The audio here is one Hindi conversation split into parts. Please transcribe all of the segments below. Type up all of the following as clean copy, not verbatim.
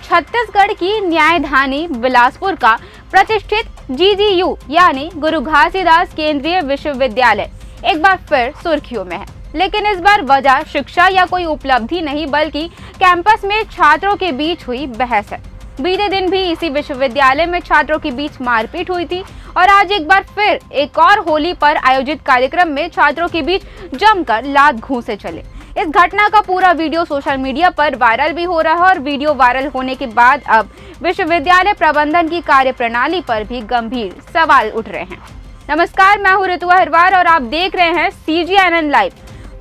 छत्तीसगढ़ की न्यायधानी बिलासपुर का प्रतिष्ठित GGU यानी गुरु घासीदास केंद्रीय विश्वविद्यालय एक बार फिर सुर्खियों में है। लेकिन इस बार वजह शिक्षा या कोई उपलब्धि नहीं बल्कि कैंपस में छात्रों के बीच हुई बहस है। बीते दिन भी इसी विश्वविद्यालय में छात्रों के बीच मारपीट हुई थी और आज एक बार फिर एक और होली पर आयोजित कार्यक्रम में छात्रों के बीच जमकर लात घूंसे चले। इस घटना का पूरा वीडियो सोशल मीडिया पर वायरल भी हो रहा है और वीडियो वायरल होने के बाद अब विश्वविद्यालय प्रबंधन की कार्यप्रणाली पर भी गंभीर सवाल उठ रहे हैं। नमस्कार, मैं हूं ऋतु अहिरवार और आप देख रहे हैं CGNN लाइव।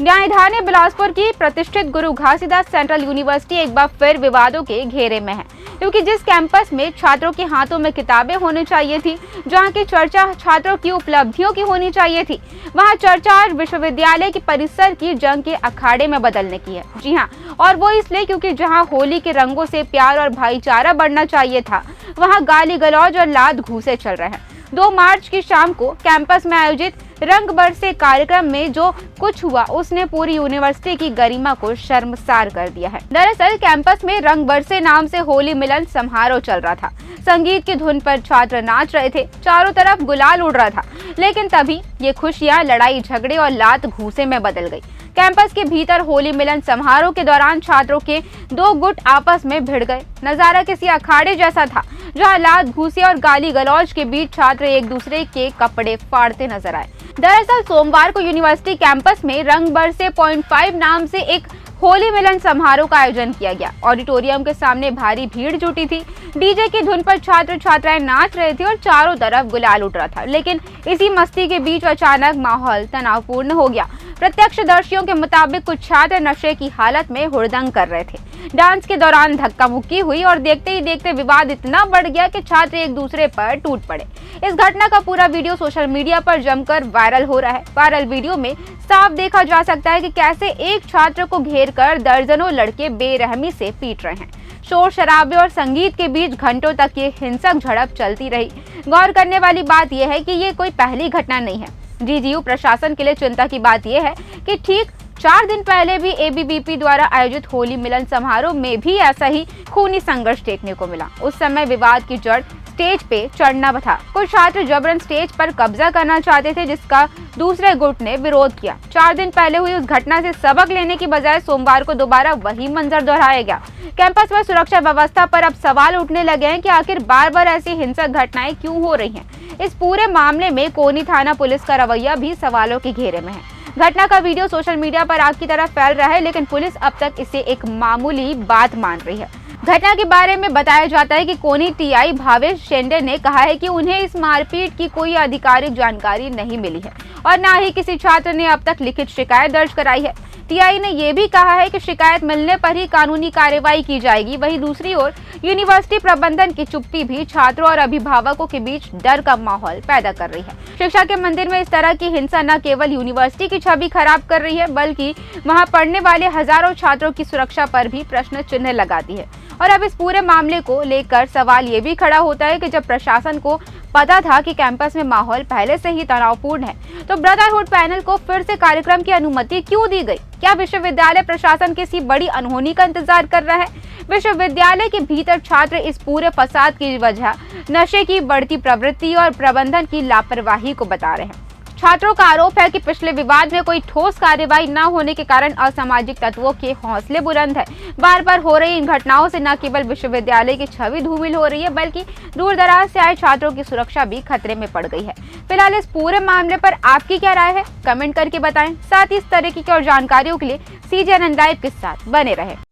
न्यायधानी बिलासपुर की प्रतिष्ठित गुरु घासीदास सेंट्रल यूनिवर्सिटी एक बार फिर विवादों के घेरे में है, क्योंकि जिस कैंपस में छात्रों के हाथों में किताबें होनी चाहिए थी, जहां की चर्चा छात्रों की उपलब्धियों की होनी चाहिए थी, वहां चर्चा आज विश्वविद्यालय की परिसर की जंग के अखाड़े में बदलने की है। जी हां, और वो इसलिए क्योंकि जहां होली के रंगों से प्यार और भाईचारा बढ़ना चाहिए था, वहां गाली गलौज और लात घूंसे चल रहे हैं। 2 मार्च की शाम को कैंपस में आयोजित रंग बरसे कार्यक्रम में जो कुछ हुआ उसने पूरी यूनिवर्सिटी की गरिमा को शर्मसार कर दिया है। दरअसल कैंपस में रंग बरसे नाम से होली मिलन समारोह चल रहा था। संगीत की धुन पर छात्र नाच रहे थे, चारों तरफ गुलाल उड़ रहा था, लेकिन तभी ये खुशियां लड़ाई झगड़े और लात घूंसे में बदल गई। कैंपस के भीतर होली मिलन समारोह के दौरान छात्रों के 2 गुट आपस में भिड़ गए। नजारा किसी अखाड़े जैसा था, जहां लात घूंसे और गाली गलौज के बीच छात्र एक दूसरे के कपड़े फाड़ते नजर आए। दरअसल सोमवार को यूनिवर्सिटी कैंपस में रंग बरसे 0.5 नाम से एक होली मिलन समारोह का आयोजन किया गया। ऑडिटोरियम के सामने भारी भीड़ जुटी थी। डीजे की धुन पर छात्र छात्राएं नाच रहे थे और चारों तरफ गुलाल उड़ रहा था, लेकिन इसी मस्ती के बीच अचानक माहौल तनावपूर्ण हो गया। प्रत्यक्षदर्शियों के मुताबिक कुछ छात्र नशे की हालत में हुड़दंग कर रहे थे। डांस के दौरान धक्का मुक्की हुई और देखते ही देखते विवाद इतना बढ़ गया कि छात्र एक दूसरे पर टूट पड़े। इस घटना का पूरा वीडियो सोशल मीडिया पर जमकर वायरल हो रहा है। वायरल वीडियो में साफ देखा जा सकता है कि कैसे एक छात्र को घेरकर दर्जनों लड़के बेरहमी से पीट रहे हैं। शोर शराबे और संगीत के बीच घंटों तक ये हिंसक झड़प चलती रही। गौर करने वाली बात यह है कि ये कोई पहली घटना नहीं है। GGU प्रशासन के लिए चिंता की बात यह है कि ठीक 4 दिन पहले भी ABVP द्वारा आयोजित होली मिलन समारोह में भी ऐसा ही खूनी संघर्ष देखने को मिला। उस समय विवाद की जड़ स्टेज पे चढ़ना था। कुछ छात्र जबरन स्टेज पर कब्जा करना चाहते थे, जिसका दूसरे गुट ने विरोध किया। 4 दिन पहले हुई उस घटना से सबक लेने की बजाय सोमवार को दोबारा वही मंजर दोहराया गया। कैंपस में सुरक्षा व्यवस्था पर अब सवाल उठने लगे हैं कि आखिर बार बार ऐसी हिंसक घटनाएं क्यों हो रही हैं। इस पूरे मामले में कोनी थाना पुलिस का रवैया भी सवालों के घेरे में है। घटना का वीडियो सोशल मीडिया पर आग की तरह फैल रहा है, लेकिन पुलिस अब तक इसे एक मामूली बात मान रही है। घटना के बारे में बताया जाता है कि कोनी TI भावेश शेंडे ने कहा है कि उन्हें इस मारपीट की कोई आधिकारिक जानकारी नहीं मिली है और न ही किसी छात्र ने अब तक लिखित शिकायत दर्ज कराई है। TI ने यह भी कहा है कि शिकायत मिलने पर ही कानूनी कार्रवाई की जाएगी। वहीं दूसरी ओर यूनिवर्सिटी प्रबंधन की चुप्पी भी छात्रों और अभिभावकों के बीच डर का माहौल पैदा कर रही है। शिक्षा के मंदिर में इस तरह की हिंसा न केवल यूनिवर्सिटी की छवि खराब कर रही है, बल्कि वहां पढ़ने वाले हजारों छात्रों की सुरक्षा पर भी प्रश्न चिन्ह लगाती है। और अब इस पूरे मामले को लेकर सवाल ये भी खड़ा होता है कि जब प्रशासन को पता था कि कैंपस में माहौल पहले से ही तनावपूर्ण है, तो ब्रदरहुड पैनल को फिर से कार्यक्रम की अनुमति क्यों दी गई? क्या विश्वविद्यालय प्रशासन किसी बड़ी अनहोनी का इंतजार कर रहा है? विश्वविद्यालय के भीतर छात्र इस पूरे फसाद की वजह नशे की बढ़ती प्रवृत्ति और प्रबंधन की लापरवाही को बता रहे हैं। छात्रों का आरोप है कि पिछले विवाद में कोई ठोस कार्रवाई न होने के कारण असामाजिक तत्वों के हौसले बुलंद है। बार बार हो रही इन घटनाओं से न केवल विश्वविद्यालय की छवि धूमिल हो रही है, बल्कि दूर दराज से आए छात्रों की सुरक्षा भी खतरे में पड़ गई है। फिलहाल इस पूरे मामले पर आपकी क्या राय है? कमेंट करके बताएं। साथ ही इस तरह की और जानकारियों के लिए CGNN लाइव के साथ बने रहे।